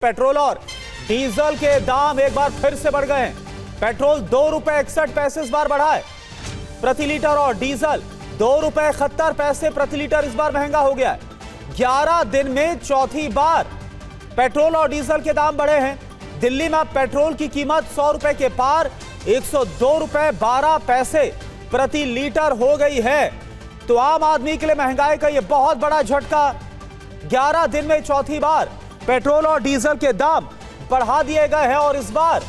Petrol और diesel के दाम एक बार फिर से बढ़ गए हैं। पेट्रोल 2 रुपए 61 पैसे इस बार बढ़ा है प्रति लीटर और डीजल 2 रुपए 71 पैसे प्रति लीटर इस बार महंगा हो गया है। 11 दिन में चौथी बार पेट्रोल और डीजल के दाम बढ़े हैं। दिल्ली में पेट्रोल की कीमत 100 रुपए के पार 102 रुपए 12 पैसे प्रति लीटर हो गई है। तो आम आदमी के लिए महंगाई का यह बहुत बड़ा झटका। 11 दिन में चौथी बार पेट्रोल और डीजल के दाम बढ़ा दिए गए हैं और इस बार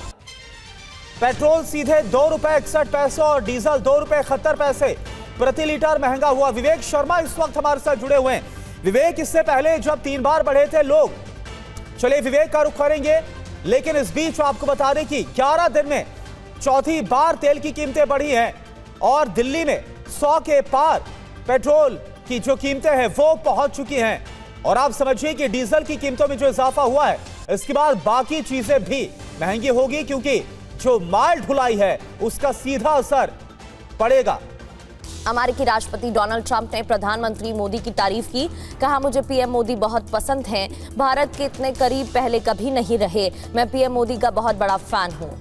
पेट्रोल सीधे 2 रुपए 61 पैसे और डीजल 2 रुपए 71 पैसे प्रति लीटर महंगा हुआ। विवेक शर्मा इस वक्त हमारे साथ जुड़े हुए हैं। विवेक, इससे पहले जब 3 बार बढ़े थे लोग, चलिए विवेक का रुख करेंगे, लेकिन इस बीच आपको बता दें कि 11 दिन में चौथी बार तेल की कीमतें बढ़ी हैं और दिल्ली में 100 के पार पेट्रोल की जो कीमतें हैं वो पहुंच चुकी हैं। और आप समझिए कि डीजल की कीमतों में जो इजाफा हुआ है, इसके बाद बाकी चीजें भी महंगी होगी, क्योंकि जो माल ढुलाई है उसका सीधा असर पड़ेगा। अमेरिकी राष्ट्रपति डोनाल्ड ट्रंप ने प्रधानमंत्री मोदी की तारीफ की। कहा, मुझे पीएम मोदी बहुत पसंद हैं। भारत के इतने करीब पहले कभी नहीं रहे। मैं पीएम मोदी का बहुत बड़ा फैन हूं।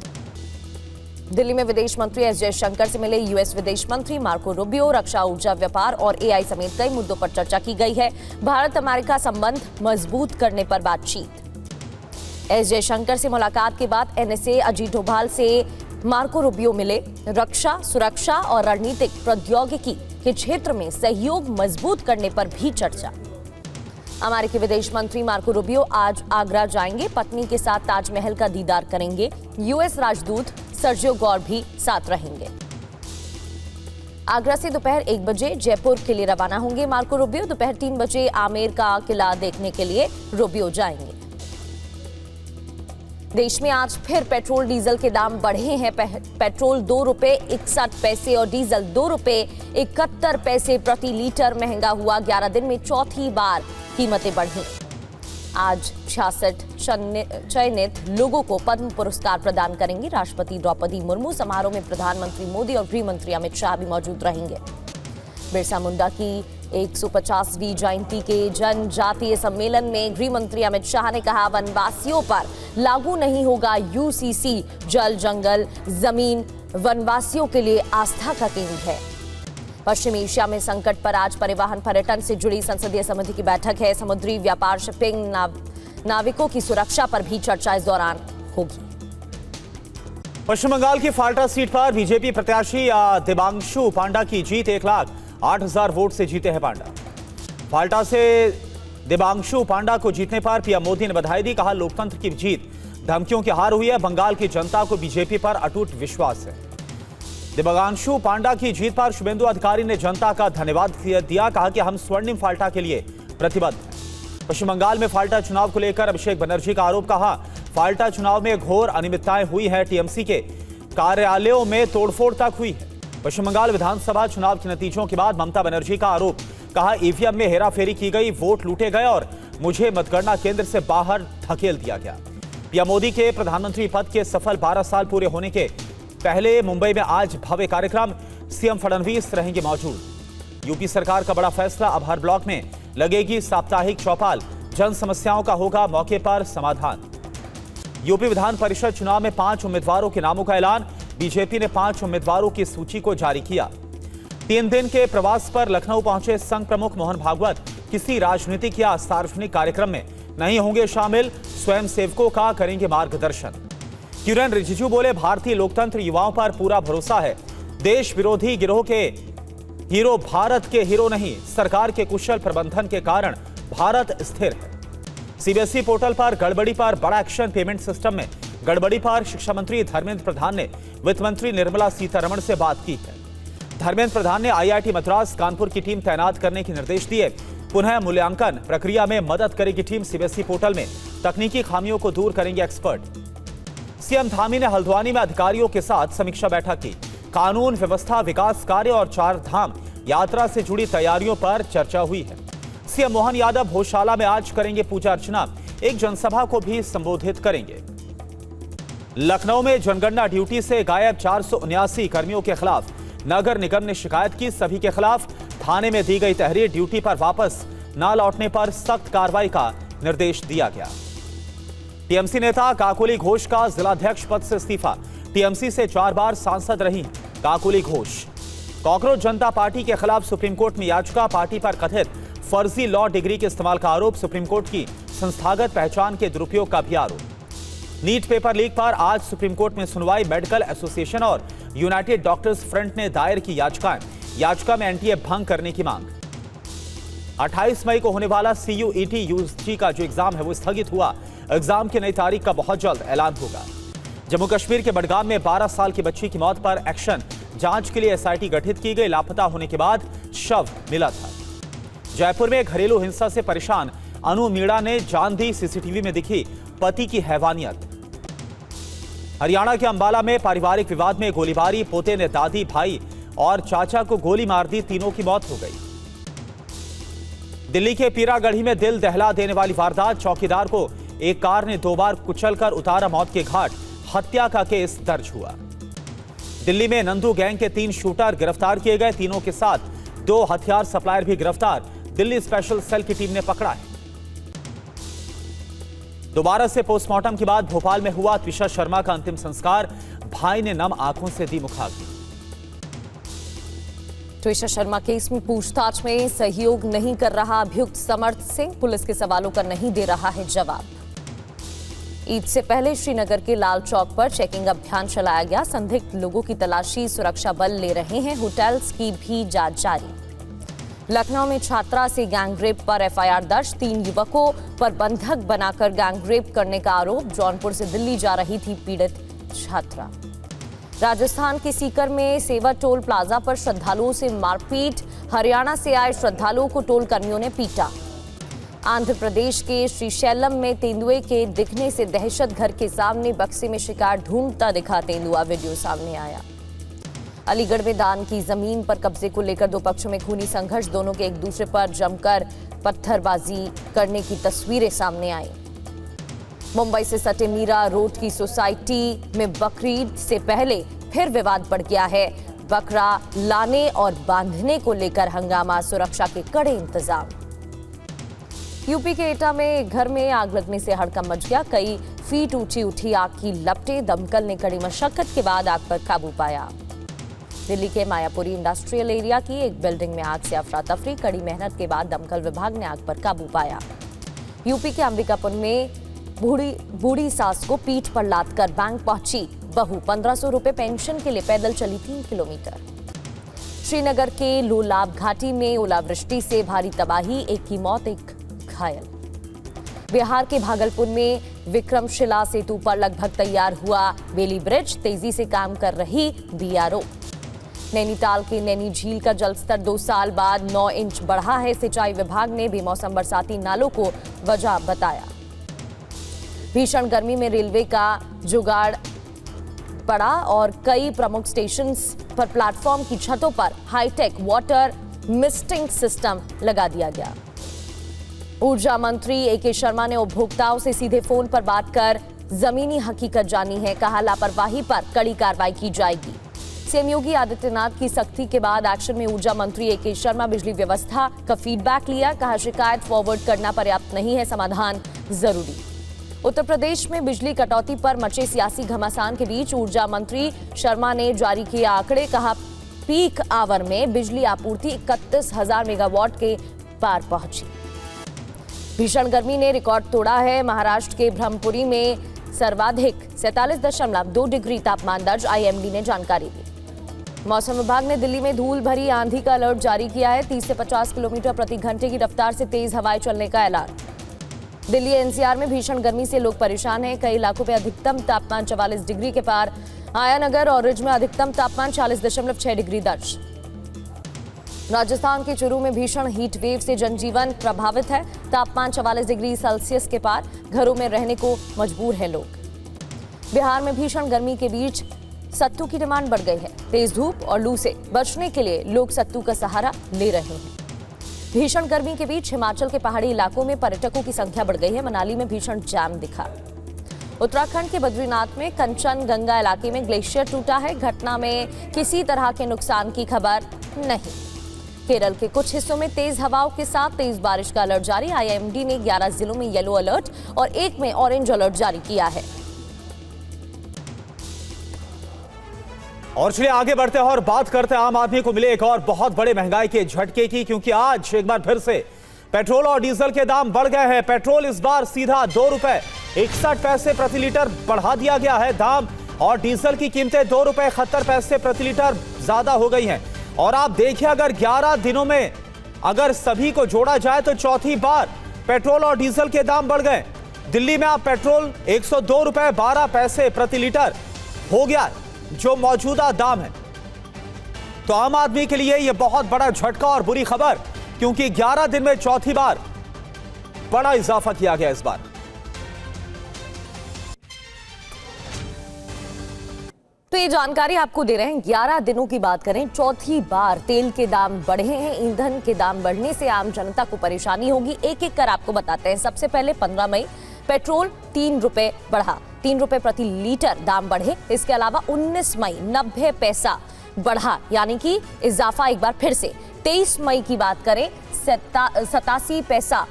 दिल्ली में विदेश मंत्री एस जयशंकर से मिले यूएस विदेश मंत्री मार्को रूबियो। रक्षा, ऊर्जा, व्यापार और एआई समेत कई मुद्दों पर चर्चा की गई है। भारत अमेरिका संबंध मजबूत करने पर बातचीत। एस जयशंकर से मुलाकात के बाद एनएसए अजीत डोभाल से मार्को रूबियो मिले। रक्षा, सुरक्षा और रणनीतिक प्रौद्योगिकी के क्षेत्र में सहयोग मजबूत करने पर भी चर्चा। अमेरिकी विदेश मंत्री मार्को रूबियो आज आगरा जाएंगे। पत्नी के साथ ताजमहल का दीदार करेंगे। यूएस राजदूत सर्जियो गौर भी साथ रहेंगे। आगरा से दोपहर 1 बजे जयपुर के लिए रवाना होंगे मार्को रूबियो। दोपहर 3 बजे आमेर का किला देखने के लिए रूबियो जाएंगे। देश में आज फिर पेट्रोल डीजल के दाम बढ़े हैं। पेट्रोल 2 रुपए 61 पैसे और डीजल 2 रुपए 71 पैसे प्रति लीटर महंगा हुआ। 11 दिन में चौथी बार कीमतें बढ़ी। आज 66 चयनित लोगों को पद्म पुरस्कार प्रदान करेंगी राष्ट्रपति द्रौपदी मुर्मू। समारोह में प्रधानमंत्री मोदी और गृह मंत्री अमित शाह भी मौजूद रहेंगे। बिरसा मुंडा की 150वीं जयंती के जनजातीय सम्मेलन में गृह मंत्री अमित शाह ने कहा, वनवासियों पर लागू नहीं होगा यूसीसी। जल, जंगल, जमीन वनवासियों के लिए आस्था का केंद्र है। पश्चिमी एशिया में संकट पर आज परिवहन पर्यटन से जुड़ी संसदीय समिति की बैठक है। समुद्री व्यापार, शिपिंग, नाविकों की सुरक्षा पर भी चर्चा इस दौरान होगी। पश्चिम बंगाल की फाल्टा सीट पर बीजेपी प्रत्याशी दिबांशु पांडा की जीत। 1,08,000 वोट से जीते हैं पांडा। फाल्टा से दिबांशु पांडा को जीतने पर पीएम मोदी ने बधाई दी। कहा, लोकतंत्र की जीत धमकियों की हार हुई है। बंगाल की जनता को बीजेपी पर अटूट विश्वास है। दिबांशु पांडा की जीत पर शुभेंदु अधिकारी ने जनता का धन्यवाद दिया। कहा कि हम स्वर्णिम फाल्टा के लिए प्रतिबद्ध हैं। पश्चिम बंगाल में फाल्टा चुनाव को लेकर अभिषेक बनर्जी का आरोप। कहा, फाल्टा चुनाव में घोर अनियमितताएं हुई हैं। टीएमसी के कार्यालयों में तोड़फोड़ तक हुई है। पश्चिम बंगाल विधानसभा चुनाव के नतीजों के बाद ममता बनर्जी का आरोप। कहा, ईवीएम में हेराफेरी की गई, वोट लूटे गए और मुझे मतगणना केंद्र से बाहर धकेल दिया गया। पीएम मोदी के प्रधानमंत्री पद के सफल 12 साल पूरे होने के पहले मुंबई में आज भव्य कार्यक्रम। सीएम फडणवीस रहेंगे मौजूद। यूपी सरकार का बड़ा फैसला, अब हर ब्लॉक में लगेगी साप्ताहिक चौपाल। जन समस्याओं का होगा मौके पर समाधान। यूपी विधान परिषद चुनाव में 5 उम्मीदवारों के नामों का ऐलान। बीजेपी ने 5 उम्मीदवारों की सूची को जारी किया। 3 दिन के प्रवास पर लखनऊ पहुंचे संघ प्रमुख मोहन भागवत किसी राजनीतिक या सार्वजनिक कार्यक्रम में नहीं होंगे शामिल। स्वयं सेवकों का करेंगे मार्गदर्शन। किरण रिजिजू बोले, भारतीय लोकतंत्र युवाओं पर पूरा भरोसा है। देश विरोधी गिरोह के हीरो भारत के हीरो नहीं, सरकार के कुशल प्रबंधन के कारण भारत स्थिर है। सीबीएसई पोर्टल पर गड़बड़ी पर बड़ा एक्शन। पेमेंट सिस्टम में गड़बड़ी पर शिक्षा मंत्री धर्मेंद्र प्रधान ने वित्त मंत्री निर्मला सीतारमण से बात की है। धर्मेंद्र प्रधान ने आईआईटी मद्रास, कानपुर की टीम तैनात करने के निर्देश दिए। पुनः मूल्यांकन प्रक्रिया में मदद करेगी टीम। सीबीएसई पोर्टल में तकनीकी खामियों को दूर करेंगे एक्सपर्ट। सीएम धामी ने हल्द्वानी में अधिकारियों के साथ समीक्षा बैठक की। कानून व्यवस्था, विकास कार्य और 4 धाम यात्रा से जुड़ी तैयारियों पर चर्चा हुई है। सीएम मोहन यादव भोजशाला में आज करेंगे पूजा अर्चना। एक जनसभा को भी संबोधित करेंगे। लखनऊ में जनगणना ड्यूटी से गायब 479 कर्मियों के खिलाफ नगर निगम ने शिकायत की। सभी के खिलाफ थाने में दी गई तहरीर। ड्यूटी पर वापस न लौटने पर सख्त कार्रवाई का निर्देश दिया गया। टीएमसी नेता काकोली घोष का जिलाध्यक्ष पद से इस्तीफा। टीएमसी से 4 बार सांसद रही काकोली घोष। कॉकरोच जनता पार्टी के खिलाफ सुप्रीम कोर्ट में याचिका। पार्टी पर कथित फर्जी लॉ डिग्री के इस्तेमाल का आरोप। सुप्रीम कोर्ट की संस्थागत पहचान के दुरुपयोग का भी आरोप। नीट पेपर लीक पर आज सुप्रीम कोर्ट में सुनवाई। मेडिकल एसोसिएशन और यूनाइटेड डॉक्टर्स फ्रंट ने दायर की याचिकाएं। याचिका में एनटीए भंग करने की मांग। 28 मई को होने वाला CUET यूजी का जो एग्जाम है वो स्थगित हुआ। एग्जाम की नई तारीख का बहुत जल्द ऐलान होगा। जम्मू कश्मीर के बडगाम में 12 साल की बच्ची की मौत पर एक्शन। जांच के लिए SIT गठित की गई। लापता होने के बाद शव मिला था। जयपुर में घरेलू हिंसा से परेशान अनु मीणा ने जान दी। सीसीटीवी में दिखी पति की हैवानियत। हरियाणा के अंबाला में पारिवारिक विवाद में गोलीबारी। पोते ने दादी, भाई और चाचा को गोली मार दी। तीनों की मौत हो गई। दिल्ली के पीरागढ़ी में दिल दहला देने वाली वारदात। चौकीदार को एक कार ने 2 बार कुचलकर उतारा मौत के घाट। हत्या का केस दर्ज हुआ। दिल्ली में नंदू गैंग के 3 शूटर गिरफ्तार किए गए। तीनों के साथ 2 हथियार सप्लायर भी गिरफ्तार। दिल्ली स्पेशल सेल की टीम ने पकड़ा है। दोबारा से पोस्टमार्टम के बाद भोपाल में हुआ त्विषा शर्मा का अंतिम संस्कार। भाई ने नम आंखों से दी मुखाग्नि। त्विषा शर्मा केस में पूछताछ में सहयोग नहीं कर रहा अभियुक्त समर्थ सिंह। पुलिस के सवालों का नहीं दे रहा है जवाब। ईद से पहले श्रीनगर के लाल चौक पर चेकिंग अभियान चलाया गया। संदिग्ध लोगों की तलाशी सुरक्षा बल ले रहे हैं। होटल्स की भी जांच जारी। लखनऊ में छात्रा से गैंगरेप पर FIR दर्ज। 3 युवकों पर बंधक बनाकर गैंगरेप करने का आरोप। जौनपुर से दिल्ली जा रही थी पीड़ित छात्रा। राजस्थान के सीकर में सेवा टोल प्लाजा पर श्रद्धालुओं से मारपीट। हरियाणा से आए श्रद्धालुओं को टोल कर्मियों ने पीटा। आंध्र प्रदेश के श्रीशैलम में तेंदुए के दिखने से दहशत। घर के सामने बक्से में शिकार ढूंढता दिखा तेंदुआ। वीडियो सामने आया। अलीगढ़ में दान की जमीन पर कब्जे को लेकर 2 पक्षों में खूनी संघर्ष। दोनों के एक दूसरे पर जमकर पत्थरबाजी करने की तस्वीरें सामने आई। मुंबई से सटे मीरा रोड की सोसाइटी में बकरीद से पहले फिर विवाद बढ़ गया है। बकरा लाने और बांधने को लेकर हंगामा। सुरक्षा के कड़े इंतजाम। यूपी के एटा में एक घर में आग लगने से हड़कंप मच गया। कई फीट ऊंची उठी आग की लपटें। दमकल ने कड़ी मशक्कत के बाद आग पर काबू पाया। दिल्ली के मायापुरी इंडस्ट्रियल एरिया की एक बिल्डिंग में आग से अफरा तफरी। कड़ी मेहनत के बाद दमकल विभाग ने आग पर काबू पाया। यूपी के अंबिकापुर में बूढ़ी सास को पीठ पर लादकर बैंक पहुंची बहू। 1500 रुपए पेंशन के लिए पैदल चली 3 किलोमीटर। श्रीनगर के लोलाब घाटी में ओलावृष्टि से भारी तबाही। एक की मौत, एक घायल। बिहार के भागलपुर में विक्रमशिला सेतु पर लगभग तैयार हुआ बेली ब्रिज। तेजी से काम कर रही BRO। नैनीताल के नैनी झील का जलस्तर 2 साल बाद 9 इंच बढ़ा है। सिंचाई विभाग ने बेमौसम बरसाती नालों को वजह बताया। भीषण गर्मी में रेलवे का जुगाड़ पड़ा और कई प्रमुख स्टेशन पर प्लेटफॉर्म की छतों पर हाईटेक वाटर मिस्टिंग सिस्टम लगा दिया गया। ऊर्जा मंत्री AK शर्मा ने उपभोक्ताओं से सीधे फोन पर बात कर जमीनी हकीकत जानी है। कहा लापरवाही पर कड़ी कार्रवाई की जाएगी। सीएम योगी आदित्यनाथ की सख्ती के बाद एक्शन में ऊर्जा मंत्री AK शर्मा। बिजली व्यवस्था का फीडबैक लिया। कहा शिकायत फॉरवर्ड करना पर्याप्त नहीं है, समाधान जरूरी। उत्तर प्रदेश में बिजली कटौती पर मचे सियासी घमासान के बीच ऊर्जा मंत्री शर्मा ने जारी किए आंकड़े। कहा पीक आवर में बिजली आपूर्ति 31,000 मेगावाट के पार पहुंची। भीषण गर्मी ने रिकॉर्ड तोड़ा है। महाराष्ट्र के ब्रह्मपुरी में सर्वाधिक 47.2 डिग्री तापमान दर्ज। IMD ने जानकारी दी। मौसम विभाग ने दिल्ली में धूल भरी आंधी का अलर्ट जारी किया है। 30 से 50 किलोमीटर प्रति घंटे की रफ्तार से तेज हवाएं चलने का ऐलान। दिल्ली NCR में भीषण गर्मी से लोग परेशान हैं। कई इलाकों में अधिकतम तापमान 44 डिग्री के पार। आयानगर और रिज में अधिकतम तापमान 40.6 डिग्री दर्ज। राजस्थान के चूरू में भीषण हीट वेव से जनजीवन प्रभावित है। तापमान 44 डिग्री सेल्सियस के पार। घरों में रहने को मजबूर हैं लोग। बिहार में भीषण गर्मी के बीच सत्तू की डिमांड बढ़ गई है। तेज धूप और लू से बचने के लिए लोग सत्तू का सहारा ले रहे हैं। भीषण गर्मी के बीच हिमाचल के पहाड़ी इलाकों में पर्यटकों की संख्या बढ़ गई है। मनाली में भीषण जाम दिखा। उत्तराखंड के बद्रीनाथ में कंचनजंगा इलाके में ग्लेशियर टूटा है। घटना में किसी तरह के नुकसान की खबर नहीं। केरल के कुछ हिस्सों में तेज हवाओं के साथ तेज बारिश का अलर्ट जारी। आईएमडी ने 11 जिलों में येलो अलर्ट और 1 में ऑरेंज अलर्ट जारी किया है। और चलिए आगे बढ़ते हैं और बात करते हैं आम आदमी को मिले एक और बहुत बड़े महंगाई के झटके की, क्योंकि आज एक बार फिर से पेट्रोल और डीजल के दाम बढ़ गए हैं। पेट्रोल इस बार सीधा 2 रुपए 61 पैसे प्रति लीटर बढ़ा दिया गया है दाम, और डीजल की कीमतें 2 रुपए 71 पैसे प्रति लीटर ज्यादा हो गई हैं। और आप देखिए, अगर 11 दिनों में अगर सभी को जोड़ा जाए तो चौथी बार पेट्रोल और डीजल के दाम बढ़ गए। दिल्ली में आप पेट्रोल 102 रुपए 12 पैसे प्रति लीटर हो गया जो मौजूदा दाम है। तो आम आदमी के लिए यह बहुत बड़ा झटका और बुरी खबर, क्योंकि 11 दिन में चौथी बार बड़ा इजाफा किया गया इस बार। तो ये जानकारी आपको दे रहे हैं। 11 दिनों की बात करें, चौथी बार तेल के दाम बढ़े हैं। ईंधन के दाम बढ़ने से आम जनता को परेशानी होगी। एक एक कर आपको बताते हैं। सबसे पहले 15 मई पेट्रोल 3 रुपए बढ़ा, 3 रुपए प्रति लीटर दाम बढ़े। इसके अलावा 19 मई 90 पैसा बढ़ा, यानी कि इजाफा एक बार फिर से। 23 मई की बात करें, 87 पैसा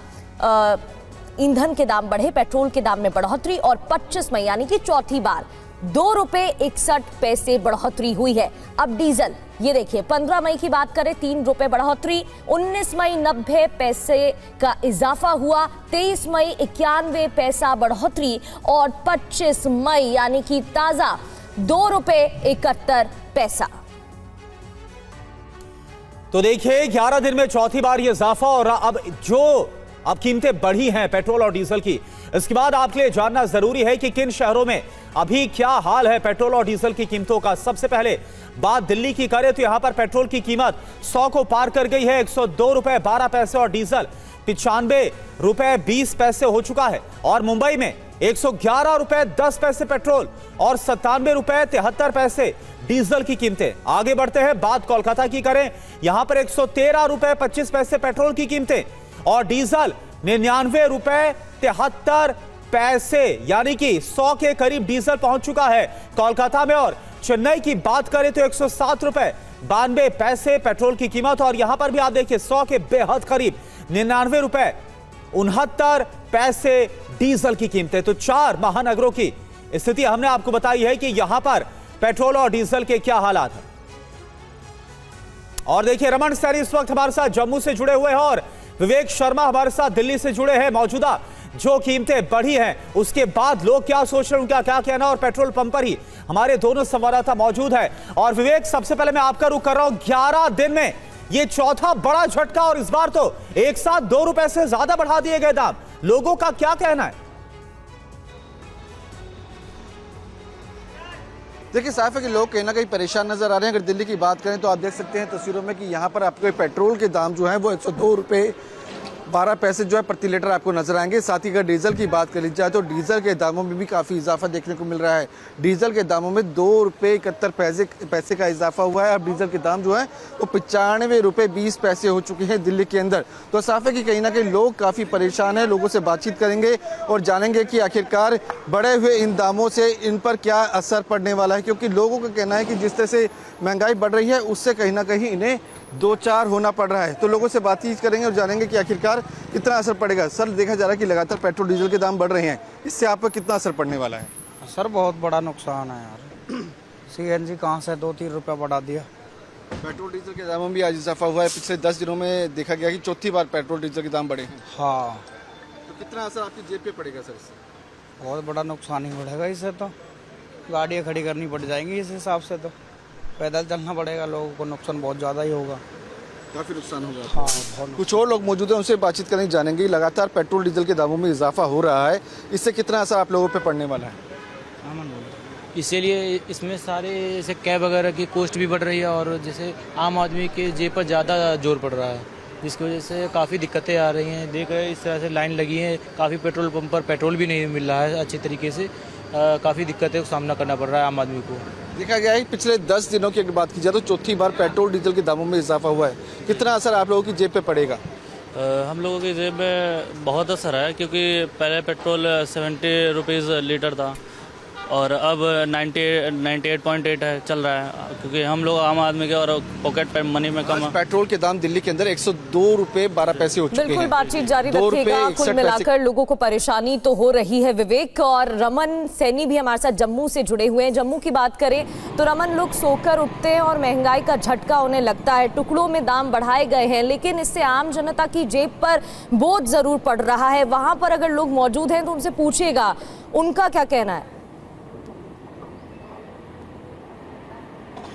ईंधन के दाम बढ़े, पेट्रोल के दाम में बढ़ोतरी। और 25 मई यानी कि चौथी बार 2 रुपए 61 पैसे बढ़ोतरी हुई है। अब डीजल, ये देखिए 15 मई की बात करें 3 रुपए बढ़ोतरी, 19 मई 90 पैसे का इजाफा हुआ, 23 मई 91 पैसा बढ़ोतरी और 25 मई यानी कि ताजा 2 रुपए 71 पैसा। तो देखिए 11 दिन में चौथी बार ये इजाफा, और अब कीमतें बढ़ी हैं पेट्रोल और डीजल की। इसके बाद आपके लिए जानना जरूरी है कि किन शहरों में अभी क्या हाल है पेट्रोल और डीजल की कीमतों का। सबसे पहले बात दिल्ली की करें तो यहां पर पेट्रोल की कीमत 100 को पार कर गई है। 102 रुपए 12 पैसे और डीजल 95 रुपए 20 पैसे हो चुका है। और मुंबई में 111 रुपए 10 पैसे पेट्रोल और 97 रुपए 73 पैसे डीजल की कीमतें। आगे बढ़ते हैं, बात कोलकाता की करें, यहां पर 113 रुपए 25 पैसे पेट्रोल की कीमतें और डीजल 99 रुपए 73 पैसे, यानी कि 100 के करीब डीजल पहुंच चुका है कोलकाता में। और चेन्नई की बात करें तो 107 रुपए 92 पैसे पेट्रोल की कीमत, और यहां पर भी आप देखिए 100 के बेहद करीब 99 रुपए 69 पैसे डीजल की कीमतें। तो 4 महानगरों की स्थिति हमने आपको बताई है कि यहां पर पेट्रोल और डीजल के क्या हालात हैं। और देखिए रमन सैनी इस वक्त हमारे साथ जम्मू से जुड़े हुए हैं और विवेक शर्मा हमारे साथ दिल्ली से जुड़े हैं। मौजूदा जो कीमतें बढ़ी हैं उसके बाद लोग क्या सोच रहे हैं, उनका क्या कहना, और पेट्रोल पंप पर ही हमारे दोनों संवाददाता मौजूद है। और विवेक, सबसे पहले मैं आपका रुख कर रहा हूं, 11 दिन में ये चौथा बड़ा झटका, और इस बार तो एक साथ 2 रुपए से ज्यादा बढ़ा दिए गए दाम। लोगों का क्या कहना है? देखिए साफ है कि लोग कहीं ना कहीं परेशान नजर आ रहे हैं। अगर दिल्ली की बात करें तो आप देख सकते हैं तस्वीरों में कि यहाँ पर आपको पेट्रोल के दाम जो हैं वो 102 रुपये 12 पैसे जो है प्रति लीटर आपको नजर आएंगे। साथ ही अगर डीजल की बात कर ली जाए तो डीजल के दामों में भी काफ़ी इजाफा देखने को मिल रहा है। डीजल के दामों में 2 रुपये 71 पैसे का इजाफा हुआ है। अब डीजल के दाम जो है वो 95 रुपये 20 पैसे हो चुके हैं दिल्ली के अंदर। तो साफ है कि कहीं ना कहीं लोग काफ़ी परेशान हैं। लोगों से बातचीत करेंगे और जानेंगे कि आखिरकार बढ़े हुए इन दामों से इन पर क्या असर पड़ने वाला है, क्योंकि लोगों का कहना है कि जिस तरह से महंगाई बढ़ रही है उससे कहीं ना कहीं इन्हें 2-4 होना पड़ रहा है। तो लोगों से बातचीत करेंगे और जानेंगे कि आखिरकार कितना असर पड़ेगा। सर, देखा जा रहा है कि लगातार पेट्रोल डीजल के दाम बढ़ रहे हैं, इससे आप पर कितना असर पड़ने वाला है? सर बहुत बड़ा नुकसान है यार। सीएनजी कहाँ से 2-3 रुपये बढ़ा दिया। पेट्रोल डीजल के दामों में भी आज इजाफा हुआ है। पिछले 10 दिनों में देखा गया कि चौथी बार पेट्रोल डीजल के दाम बढ़े हैं। हाँ, तो कितना असर आपकी जेब पे पड़ेगा सर इससे? बहुत बड़ा नुकसान ही बढ़ेगा इससे। तो गाड़ियाँ खड़ी करनी पड़ जाएंगी इस हिसाब से, तो पैदल चलना पड़ेगा, लोगों को नुकसान बहुत ज़्यादा ही होगा। काफ़ी नुकसान होगा। हाँ, बहुत। कुछ और लोग मौजूद हैं, उनसे बातचीत करेंगे, जानेंगे लगातार पेट्रोल डीजल के दामों में इजाफा हो रहा है, इससे कितना असर आप लोगों पे पड़ने वाला है? इसीलिए इसमें सारे जैसे कैब वगैरह की कॉस्ट भी बढ़ रही है और जैसे आम आदमी के जेब पर ज़्यादा जोर पड़ रहा है, जिसकी वजह से काफ़ी दिक्कतें आ रही हैं। देख रहे इस तरह से लाइन लगी है, काफ़ी पेट्रोल पंप पर पेट्रोल भी नहीं मिल रहा है अच्छे तरीके से। काफ़ी दिक्कतें का सामना करना पड़ रहा है आम आदमी को। देखा गया है पिछले 10 दिनों की अगर बात की जाए तो चौथी बार पेट्रोल डीजल के दामों में इजाफा हुआ है। कितना असर आप लोगों की जेब पे पड़ेगा? हम लोगों की जेब में बहुत असर है, क्योंकि पहले पेट्रोल 70 रुपीज़ लीटर था और अब 98.8 है चल रहा है, क्योंकि हम लोग आम आदमी के और पॉकेट पे मनी में कम। पेट्रोल के दाम दिल्ली के अंदर 102 रुपए 12 पैसे हो चुके हैं। बिल्कुल, बातचीत जारी रखिएगा। कुल मिलाकर लोगों को परेशानी तो हो रही है विवेक, और रमन सैनी भी हमारे साथ जम्मू से जुड़े हुए हैं। जम्मू की बात करें तो रमन, लोग सोकर उठते हैं और महंगाई का झटका उन्हें लगता है। टुकड़ों में दाम बढ़ाए गए हैं, लेकिन इससे आम जनता की जेब पर बोझ जरूर पड़ रहा है। वहां पर अगर लोग मौजूद हैं तो उनसे पूछिएगा उनका क्या कहना है।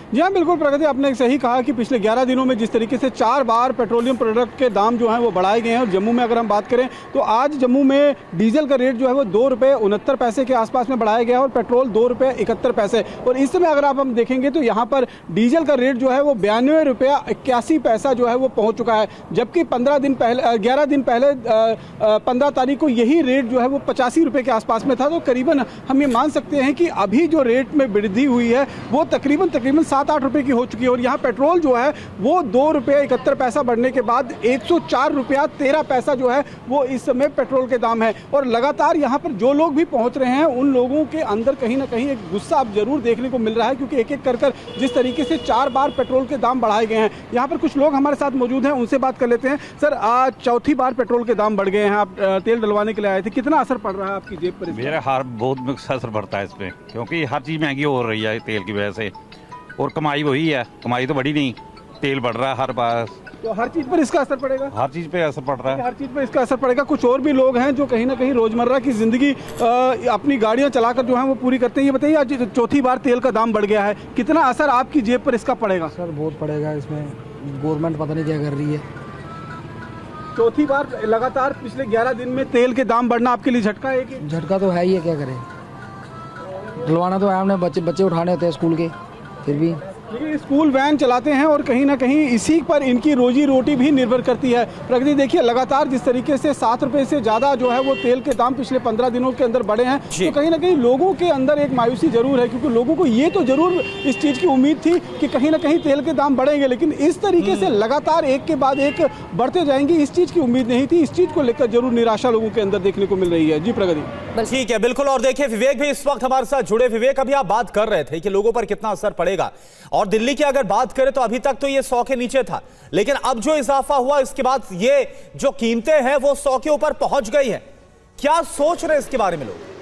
जी हाँ, बिल्कुल प्रगति, आपने सही कहा कि पिछले 11 दिनों में जिस तरीके से 4 बार पेट्रोलियम प्रोडक्ट के दाम जो हैं वो बढ़ाए गए हैं। और जम्मू में अगर हम बात करें तो आज जम्मू में डीजल का रेट जो है वो 2 रुपये 69 पैसे के आसपास में बढ़ाया गया है और पेट्रोल 2 रुपये 71 पैसे। और इस समय अगर हम देखेंगे तो यहाँ पर डीजल का रेट जो है वो 92 रुपया 81 पैसा जो है वो पहुँच चुका है, जबकि 11 दिन पहले 15 तारीख को यही रेट जो है वो 85 रुपये के आसपास में था। तो करीबन हम ये मान सकते हैं कि अभी जो रेट में वृद्धि हुई है वो तकरीबन 7-8 रुपए की हो चुकी है। और यहाँ पेट्रोल जो है वो 2 रुपये 71 पैसा बढ़ने के बाद 104 रुपया 13 पैसा जो है वो इस समय पेट्रोल के दाम है। और लगातार यहाँ पर जो लोग भी पहुँच रहे हैं उन लोगों के अंदर कहीं ना कहीं एक गुस्सा अब जरूर देखने को मिल रहा है, क्योंकि एक एक कर जिस तरीके से 4 बार पेट्रोल के दाम बढ़ाए गए हैं। यहाँ पर कुछ लोग हमारे साथ मौजूद हैं, उनसे बात कर लेते हैं। सर, आज चौथी बार पेट्रोल के दाम बढ़ गए हैं, आप तेल डलवाने के लिए आए थे, कितना असर पड़ रहा है आपकी जेब पर? मेरा हर बहुत असर पड़ता है इसमें, क्योंकि हर चीज़ महंगी हो रही है तेल की वजह से, और कमाई वही है, कमाई तो बढ़ी नहीं, तेल बढ़ रहा है हर बार। तो हर चीज पर इसका असर पड़ेगा? हर चीज़ पे असर पड़ रहा है, हर चीज पर इसका असर पड़ेगा। कुछ और भी लोग हैं जो कहीं ना कहीं रोजमर्रा की जिंदगी अपनी गाड़ियां चलाकर जो है वो पूरी करते हैं। ये बताइए, आज चौथी बार तेल का दाम बढ़ गया है, कितना असर आपकी जेब पर इसका पड़ेगा? सर बहुत पड़ेगा, इसमें गवर्नमेंट पता नहीं क्या कर रही है। चौथी बार लगातार पिछले 11 दिन में तेल के दाम बढ़ना आपके लिए झटका है? कि झटका तो है ही है, क्या करें, डलवाना तो है, हमने बच्चे उठाने होते हैं स्कूल के, फिर भी लेकिन स्कूल वैन चलाते हैं और कहीं ना कहीं इसी पर इनकी रोजी रोटी भी निर्भर करती है। प्रगति, देखिए लगातार जिस तरीके से 7 रुपए से ज़्यादा जो है वो तेल के दाम पिछले 15 दिनों के अंदर बढ़े हैं, तो कहीं ना कहीं लोगों के अंदर एक मायूसी जरूर है, क्योंकि लोगों को ये तो जरूर इस चीज़ की उम्मीद थी कि कहीं ना कहीं तेल के दाम बढ़ेंगे, लेकिन इस तरीके से लगातार एक के बाद एक बढ़ते जाएंगे, इस चीज़ की उम्मीद नहीं थी। इस चीज़ को लेकर जरूर निराशा लोगों के अंदर देखने को मिल रही है। जी प्रगति। ठीक है, बिल्कुल। और देखिए, विवेक भी इस वक्त हमारे साथ जुड़े। विवेक, अभी आप बात कर रहे थे कि लोगों पर कितना असर पड़ेगा, और दिल्ली की अगर बात करें तो अभी तक तो ये 100 के नीचे था, लेकिन अब जो इजाफा हुआ इसके बाद ये जो कीमतें हैं वो 100 के ऊपर पहुंच गई हैं। क्या सोच रहे हैं इसके बारे में लोग?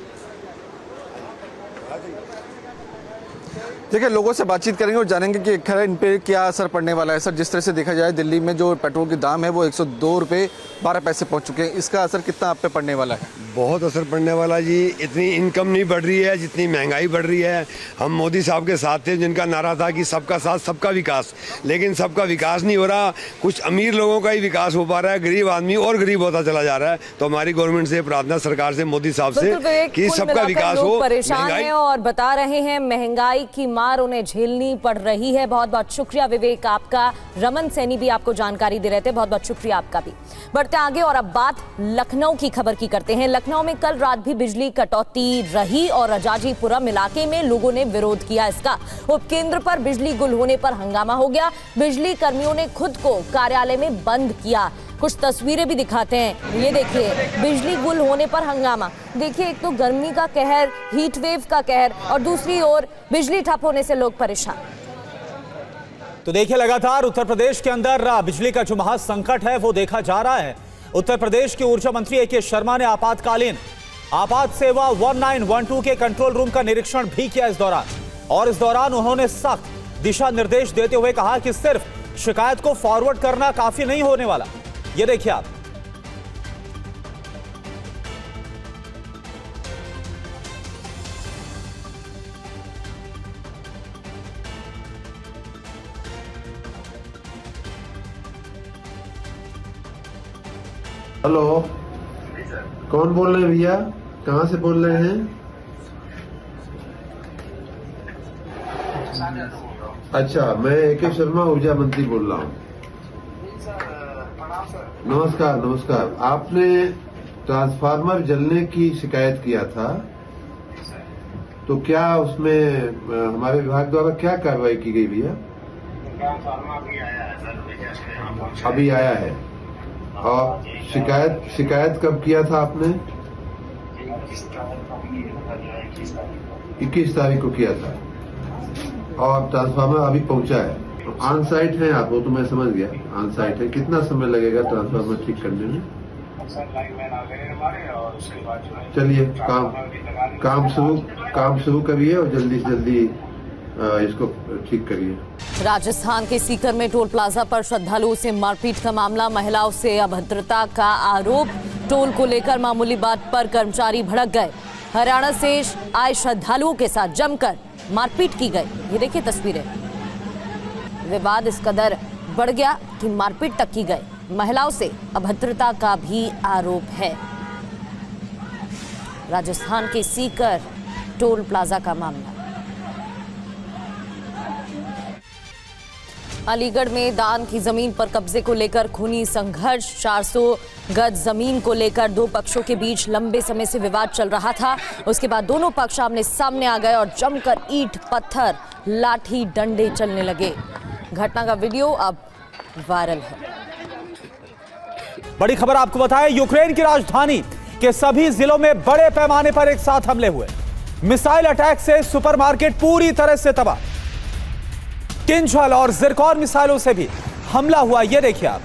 देखिए, लोगों से बातचीत करेंगे और जानेंगे कि खैर इन पे क्या असर पड़ने वाला है। सर, जिस तरह से देखा जाए दिल्ली में जो पेट्रोल के दाम है वो 102 रुपये 12 पैसे पहुंच चुके हैं, इसका असर कितना आप पे पड़ने वाला है? बहुत असर पड़ने वाला जी। इतनी इनकम नहीं बढ़ रही है जितनी महंगाई बढ़ रही है। हम मोदी साहब के साथ थे जिनका नारा था कि सबका साथ सबका विकास, लेकिन सबका विकास नहीं हो रहा। कुछ अमीर लोगों का ही विकास हो पा रहा है, गरीब आदमी और गरीब होता चला जा रहा है। तो हमारी गवर्नमेंट से प्रार्थना, सरकार से, मोदी साहब से कि सबका विकास हो। परेशान हैं और बता रहे हैं महंगाई की मार उन्हें झेलनी पड़ रही है। बहुत बहुत शुक्रिया विवेक आपका। रमन सैनी भी आपको जानकारी दे रहे थे, बहुत बहुत शुक्रिया आपका भी। बढ़ते आगे और अब बात लखनऊ की खबर की करते हैं। लखनऊ में कल रात भी बिजली कटौती रही और रजाजीपुरम इलाके में लोगों ने विरोध किया इसका। उपकेंद्र पर बिजली गुल होने पर हंगामा हो गया। बिजली कर्मियों ने खुद को कार्यालय में बंद किया। कुछ तस्वीरें भी दिखाते हैं, ये देखिए, बिजली गुल होने पर हंगामा। देखिए, एक तो गर्मी का कहर, हीट वेव का कहर, और दूसरी ओर बिजली ठप होने से लोग परेशान। तो देखिए, लगातार उत्तर प्रदेश के अंदर बिजली का जो महासंकट है वो देखा जा रहा है। उत्तर प्रदेश के ऊर्जा मंत्री ए.के. शर्मा ने आपात सेवा 1912 के कंट्रोल रूम का निरीक्षण भी किया इस दौरान, और इस दौरान उन्होंने सख्त दिशा निर्देश देते हुए कहा कि सिर्फ शिकायत को फॉरवर्ड करना काफी नहीं होने वाला। ये देखिए आप। हेलो, कौन बोल रहे हैं भैया? कहाँ से बोल रहे हैं? अच्छा, मैं ए.के. शर्मा ऊर्जा मंत्री बोल रहा हूँ। नमस्कार नमस्कार। आपने ट्रांसफार्मर जलने की शिकायत किया था, तो क्या उसमें हमारे विभाग द्वारा क्या कार्रवाई की गई भैया? अभी आया है। और शिकायत कब किया था आपने? 21 तारीख को किया था और ट्रांसफार्मर अभी पहुंचा है। ऑन साइट है आप, वो तो मैं समझ गया, ऑन साइट है। कितना समय लगेगा ट्रांसफार्मर ठीक करने में? चलिए काम शुरू करिए और जल्दी से जल्दी इसको ठीक करिए। राजस्थान के सीकर में टोल प्लाजा पर श्रद्धालुओं से मारपीट का मामला, महिलाओं से अभद्रता का आरोप। टोल को लेकर मामूली बात पर कर्मचारी भड़क गए। हरियाणा से आए श्रद्धालुओं के साथ जमकर मारपीट की गई। ये देखिए तस्वीरें। विवाद इस कदर बढ़ गया कि मारपीट तक की गई। महिलाओं से अभद्रता का भी आरोप है। राजस्थान के सीकर टोल प्लाजा का मामला। अलीगढ़ में दान की जमीन पर कब्जे को लेकर खूनी संघर्ष। 400 गज जमीन को लेकर दो पक्षों के बीच लंबे समय से विवाद चल रहा था। उसके बाद दोनों पक्ष आमने सामने आ गए और जमकर ईंट पत्थर लाठी डंडे चलने लगे। घटना का वीडियो अब वायरल है। बड़ी खबर आपको बताएं, यूक्रेन की राजधानी के सभी जिलों में बड़े पैमाने पर एक साथ हमले हुए। मिसाइल अटैक से सुपरमार्केट पूरी तरह से तबाह। किंजल और जिरकॉन मिसाइलों से भी हमला हुआ। यह देखिए आप,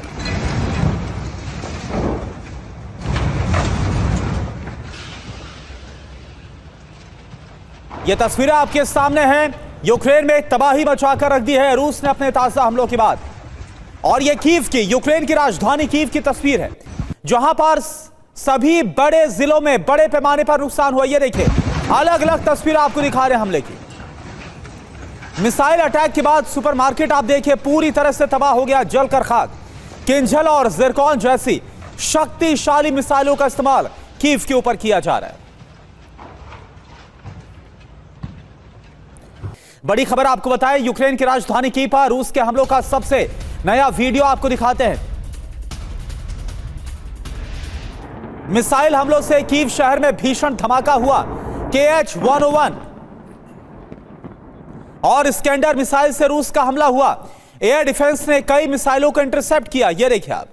ये तस्वीरें आपके सामने हैं। यूक्रेन में तबाही मचाकर रख दी है रूस ने अपने ताजा हमलों के बाद। और यह कीव की, यूक्रेन की राजधानी कीव की तस्वीर है, जहां पर सभी बड़े जिलों में बड़े पैमाने पर नुकसान हुआ। यह देखिए, अलग अलग तस्वीरें आपको दिखा रहे हैं हमले की। मिसाइल अटैक के बाद सुपरमार्केट आप देखिए पूरी तरह से तबाह हो गया, जलकर खाक। किंजल और जिरकॉन जैसी शक्तिशाली मिसाइलों का इस्तेमाल कीव के ऊपर किया जा रहा है। बड़ी खबर आपको बताएं, यूक्रेन की राजधानी कीव पर रूस के हमलों का सबसे नया वीडियो आपको दिखाते हैं। मिसाइल हमलों से कीव शहर में भीषण धमाका हुआ। KH-101 और स्कैंडर मिसाइल से रूस का हमला हुआ। एयर डिफेंस ने कई मिसाइलों को इंटरसेप्ट किया। यह देखिए आप,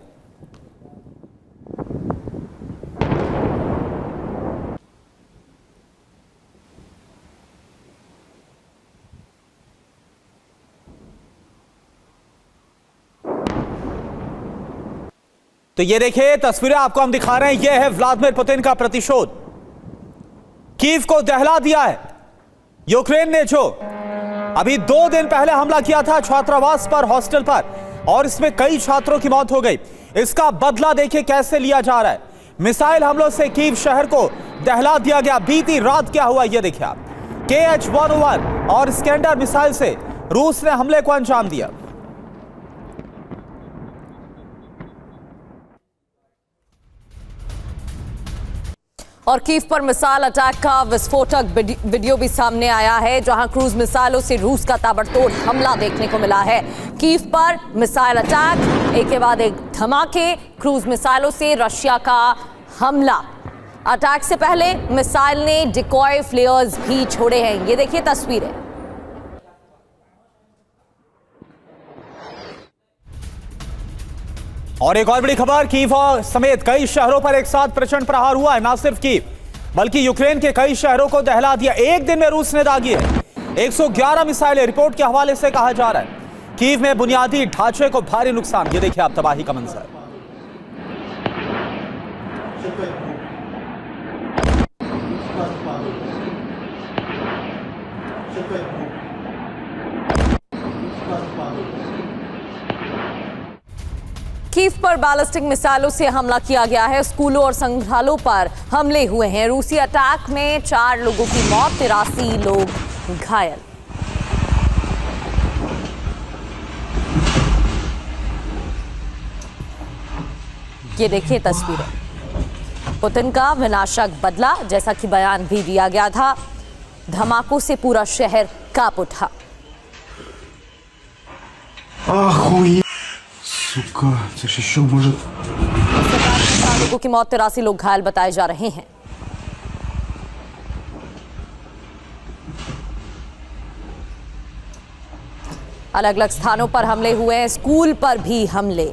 तो ये देखिए तस्वीरें आपको हम दिखा रहे हैं। यह है व्लादिमीर पुतिन का प्रतिशोध। कीव को दहला दिया है यूक्रेन ने, जो अभी 2 दिन पहले हमला किया था छात्रावास पर, हॉस्टल पर, और इसमें कई छात्रों की मौत हो गई। इसका बदला देखिए कैसे लिया जा रहा है। मिसाइल हमलों से कीव शहर को दहला दिया गया। बीती रात क्या हुआ यह देखिए आप। KH-101 और स्कैंडर मिसाइल से रूस ने हमले को अंजाम दिया। और कीव पर मिसाइल अटैक का विस्फोटक वीडियो भी सामने आया है, जहां क्रूज मिसाइलों से रूस का ताबड़तोड़ हमला देखने को मिला है। कीव पर मिसाइल अटैक, एक के बाद एक धमाके, क्रूज मिसाइलों से रशिया का हमला। अटैक से पहले मिसाइल ने डिकॉय फ्लेयर्स भी छोड़े हैं। ये देखिए तस्वीरें। और एक और बड़ी खबर, कीव समेत कई शहरों पर एक साथ प्रचंड प्रहार हुआ है। न सिर्फ कीव बल्कि यूक्रेन के कई शहरों को दहला दिया। एक दिन में रूस ने दागी है 111 मिसाइलें। रिपोर्ट के हवाले से कहा जा रहा है कीव में बुनियादी ढांचे को भारी नुकसान। ये देखिए आप तबाही का मंजर। कीव पर बैलिस्टिक मिसाइलों से हमला किया गया है। स्कूलों और संग्रहालयों पर हमले हुए हैं। रूसी अटैक में 4 लोगों की मौत, 83 लोग घायल। ये देखिए तस्वीरें। पुतिन का विनाशक बदला, जैसा कि बयान भी दिया गया था। धमाकों से पूरा शहर कांप उठा। लोगों की मौत, 83 लोग घायल बताए जा रहे हैं। अलग अलग स्थानों पर हमले हुए हैं, स्कूल पर भी हमले।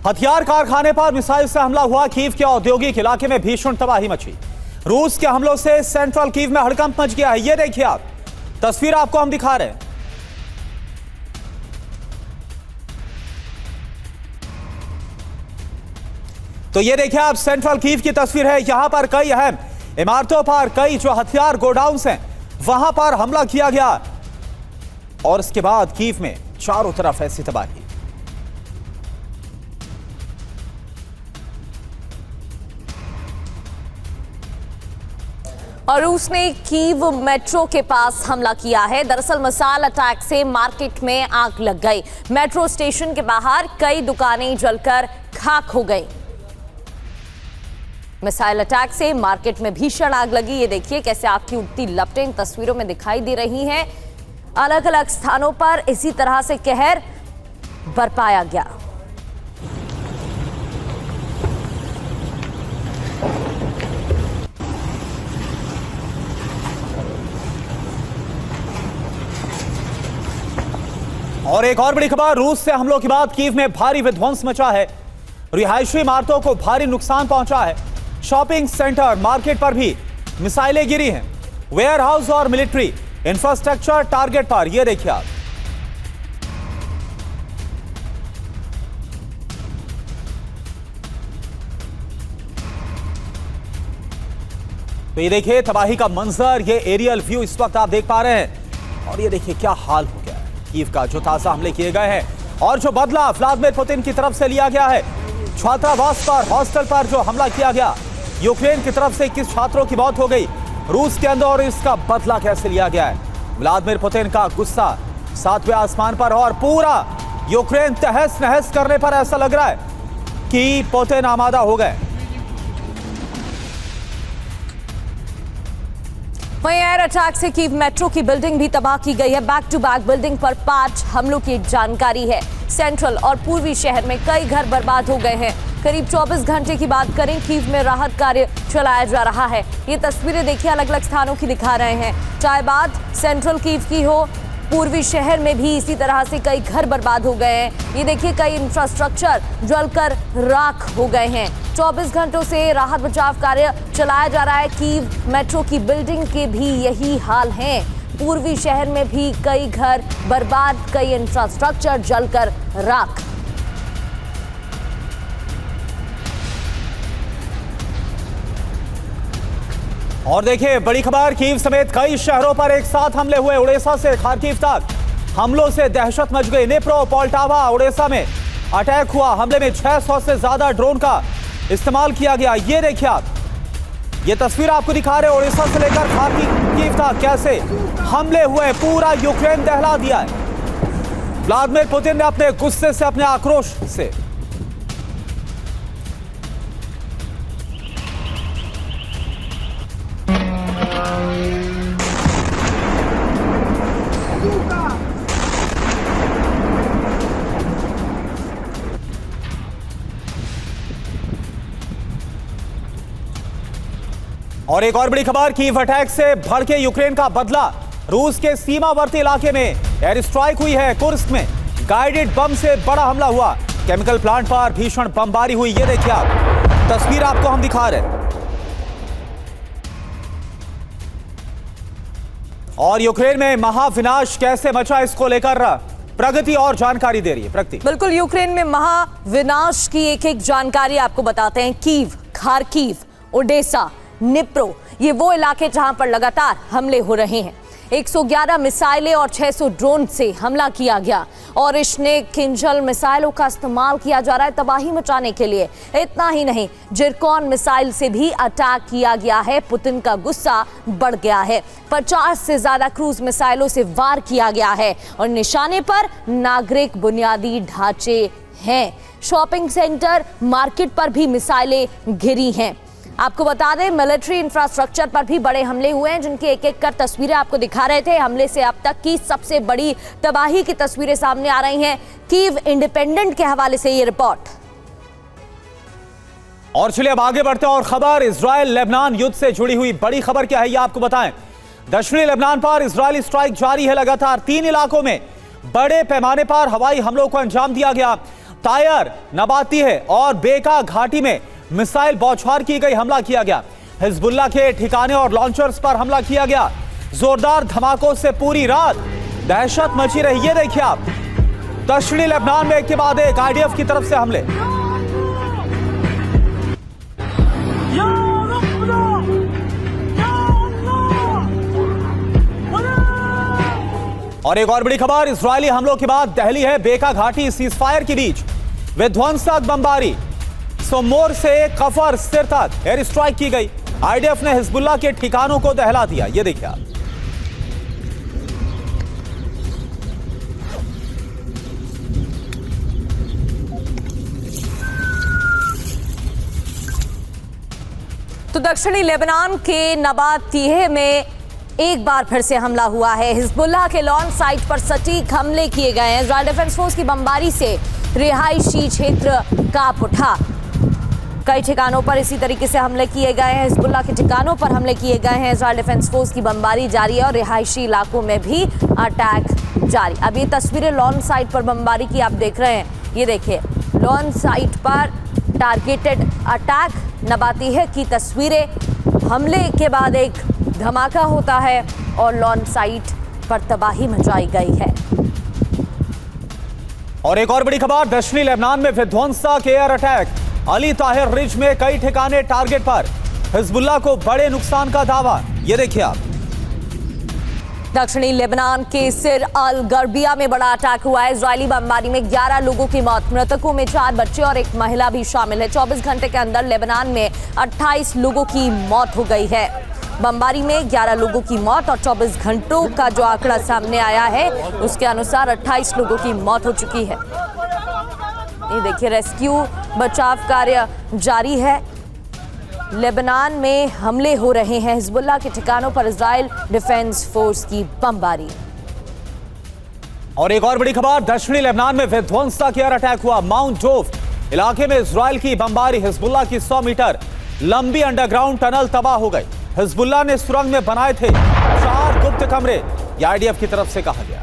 हथियार कारखाने पर मिसाइल से हमला हुआ। कीव के औद्योगिक इलाके में भीषण तबाही मची। रूस के हमलों से सेंट्रल कीव में हड़कंप मच गया है। ये देखिए आप, तस्वीर आपको हम दिखा रहे हैं। तो ये देखिए आप, सेंट्रल कीव की तस्वीर है। यहां पर कई अहम इमारतों पर, कई जो हथियार गोडाउन्स हैं, वहां पर हमला किया गया और इसके बाद कीव में चारों तरफ ऐसी तबाही। और रूस ने कीव मेट्रो के पास हमला किया है। दरअसल मिसाइल अटैक से मार्केट में आग लग गई। मेट्रो स्टेशन के बाहर कई दुकानें जलकर खाक हो गई। मिसाइल अटैक से मार्केट में भीषण आग लगी। ये देखिए कैसे आग की उठती लपटें तस्वीरों में दिखाई दे रही हैं। अलग अलग स्थानों पर इसी तरह से कहर बरपाया गया। और एक और बड़ी खबर, रूस से हमलों के बाद कीव में भारी विध्वंस मचा है। रिहायशी इमारतों को भारी नुकसान पहुंचा है। शॉपिंग सेंटर, मार्केट पर भी मिसाइलें गिरी हैं। वेयर हाउस और मिलिट्री इंफ्रास्ट्रक्चर टारगेट पर। यह देखिए आप, तो ये देखिए तबाही का मंजर, ये एरियल व्यू इस वक्त आप देख पा रहे हैं। और ये देखिए क्या हाल हो गया है कीव का, जो ताजा हमले किए गए हैं और जो बदला व्लादिमीर पुतिन की तरफ से लिया गया है। छात्रावास पर, हॉस्टल पर जो हमला किया गया, यूक्रेन की तरफ से 21 छात्रों की मौत हो गई रूस के अंदर, और इसका बदला कैसे लिया गया है। व्लादिमीर पुतिन का गुस्सा 7वें आसमान पर, और पूरा यूक्रेन तहस नहस करने पर ऐसा लग रहा है कि पुतिन आमादा हो गए। वहीं एयर अटैक से कीव मेट्रो की बिल्डिंग भी तबाह की गई है। बैक टू बैक बिल्डिंग पर 5 हमलों की जानकारी है। सेंट्रल और पूर्वी शहर में कई घर बर्बाद हो गए हैं। करीब 24 घंटे की बात करें, कीव में राहत कार्य चलाया जा रहा है। ये तस्वीरें देखिए अलग अलग स्थानों की दिखा रहे हैं। चाहे बात सेंट्रल कीव की हो, पूर्वी शहर में भी इसी तरह से कई घर बर्बाद हो गए हैं। ये देखिए कई इंफ्रास्ट्रक्चर जलकर राख हो गए हैं। 24 घंटों से राहत बचाव कार्य चलाया जा रहा है। कीव मेट्रो की बिल्डिंग के भी यही हाल है। पूर्वी शहर में भी कई घर बर्बाद, कई इंफ्रास्ट्रक्चर जलकर राख। और देखिए बड़ी खबर, कीव समेत कई शहरों पर एक साथ हमले हुए। उड़ीसा से खार्किव तक हमलों से दहशत मच गई। निप्रो, पोल्टावा, उड़ीसा में अटैक हुआ। हमले में 600 से ज्यादा ड्रोन का इस्तेमाल किया गया। ये देखिए आप, ये तस्वीर आपको दिखा रहे हैं उड़ीसा से लेकर खार्किव तक कैसे हमले हुए। पूरा यूक्रेन दहला दिया है व्लादिमीर पुतिन ने अपने गुस्से से, अपने आक्रोश से। और एक और बड़ी खबर, कीव अटैक से भड़के यूक्रेन का बदला। रूस के सीमावर्ती इलाके में एयर स्ट्राइक हुई है। कुर्स्क में गाइडेड बम से बड़ा हमला हुआ। केमिकल प्लांट पर भीषण बमबारी हुई। ये देखिए आप, तस्वीर आपको हम दिखा रहे हैं। और यूक्रेन में महाविनाश कैसे मचा, इसको लेकर प्रगति और जानकारी दे रही है। प्रगति, बिल्कुल, यूक्रेन में महाविनाश की एक एक जानकारी आपको बताते हैं। कीव, खार्किव, ओडेसा, निप्रो, ये वो इलाके जहां पर लगातार हमले हो रहे हैं। 111 मिसाइलें और 600 ड्रोन से हमला किया गया और इसने किंजल मिसाइलों का इस्तेमाल किया जा रहा है तबाही मचाने के लिए। इतना ही नहीं, जिरकॉन मिसाइल से भी अटैक किया गया है। पुतिन का गुस्सा बढ़ गया है। 50 से ज्यादा क्रूज मिसाइलों से वार किया गया है और निशाने पर नागरिक बुनियादी ढांचे हैं। शॉपिंग सेंटर, मार्केट पर भी मिसाइलें गिरी हैं। आपको बता दें, मिलिट्री इंफ्रास्ट्रक्चर पर भी बड़े हमले हुए हैं, जिनके एक एक कर तस्वीरें आपको दिखा रहे थे। हमले से अब तक की सबसे बड़ी तबाही की तस्वीरें सामने आ रही हैं। कीव इंडिपेंडेंट के हवाले से ये रिपोर्ट। और चलिए अब आगे बढ़ते हैं और खबर, इजराइल लेबनान युद्ध से जुड़ी हुई बड़ी खबर क्या है ये आपको बताएं। दक्षिणी लेबनान पर इजरायली स्ट्राइक जारी है लगातार। 3 इलाकों में बड़े पैमाने पर हवाई हमलों को अंजाम दिया गया। तायर, नबाती है और बेका घाटी में मिसाइल बौछार की गई, हमला किया गया। हिजबुल्लाह के ठिकाने और लॉन्चर्स पर हमला किया गया। जोरदार धमाकों से पूरी रात दहशत मची रही। ये देखिए आप, दक्षिणी लेबनान में एक के बाद एक आईडीएफ की तरफ से हमले। और एक और बड़ी खबर, इजरायली हमलों के बाद दहली है बेका घाटी सीजफायर के बीच विध्वंसक बमबारी। सोमोर से कफर सिर तक एयर स्ट्राइक की गई। आईडीएफ ने हिजबुल्लाह के ठिकानों को दहला दिया। ये देखिए आप, तो दक्षिणी लेबनान के नबातीह में एक बार फिर से हमला हुआ है। हिजबुल्लाह के लॉन्च साइट पर सटीक हमले किए गए हैं। इजरायल डिफेंस फोर्स की बमबारी से रिहायशी क्षेत्र कांप उठा। कई ठिकानों पर इसी तरीके से हमले किए गए हैं। हिजबुल्लाह के ठिकानों पर हमले किए गए हैं। इजरायल डिफेंस फोर्स की बमबारी जारी है और रिहायशी इलाकों में भी अटैक जारी। अब ये तस्वीरें लॉन्च साइट पर बमबारी की आप देख रहे हैं। ये देखिए, लॉन्च साइट पर टारगेटेड अटैक, नबातीह की तस्वीरें। हमले के बाद एक धमाका होता है और लॉन्च साइट पर तबाही मचाई गई है। और एक और बड़ी खबर, दक्षिणी लेबनान में विध्वंसक air attack. Ali Tahir ridge में कई ठिकाने टारगेट पर। हिजबुल्लाह को बड़े नुकसान का दावा। ये देखिए आप, दक्षिणी लेबनान के सिर अल गर्बिया में बड़ा अटैक हुआ है। इजरायली बमबारी में 11 लोगों की मौत, मृतकों में 4 बच्चे और एक महिला भी शामिल है। 24 घंटे के अंदर लेबनान में 28 लोगों की मौत हो गई है। बमबारी में 11 लोगों की मौत और 24 घंटों का जो आंकड़ा सामने आया है उसके अनुसार 28 लोगों की मौत हो चुकी है। ये देखिए, रेस्क्यू बचाव कार्य जारी है। लेबनान में हमले हो रहे हैं। हिजबुल्लाह के ठिकानों पर इजरायल डिफेंस फोर्स की बमबारी। और एक और बड़ी खबर, दक्षिणी लेबनान में विध्वंसक एयर अटैक हुआ। माउंट डोफ इलाके में इजरायल की बमबारी। हिजबुल्लाह की 100 मीटर लंबी अंडरग्राउंड टनल तबाह हो गई। हिजबुल्लाह ने सुरंग में बनाए थे 4 गुप्त कमरे। यह आईडीएफ की तरफ से कहा गया।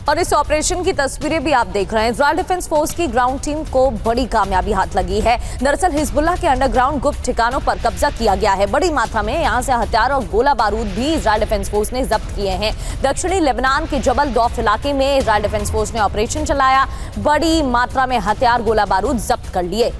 और इस ऑपरेशन की तस्वीरें भी आप देख रहे हैं। इजरायल डिफेंस फोर्स की ग्राउंड टीम को बड़ी कामयाबी हाथ लगी है। दरअसल हिजबुल्लाह के अंडरग्राउंड गुप्त ठिकानों पर कब्जा किया गया है। बड़ी मात्रा में यहां से हथियार और गोला बारूद भी इजरायल डिफेंस फोर्स ने जब्त किए हैं। दक्षिणी लेबनान के जबल दौफ इलाके में इजरायल डिफेंस फोर्स ने ऑपरेशन चलाया। बड़ी मात्रा में हथियार, गोला बारूद जब्त कर लिए।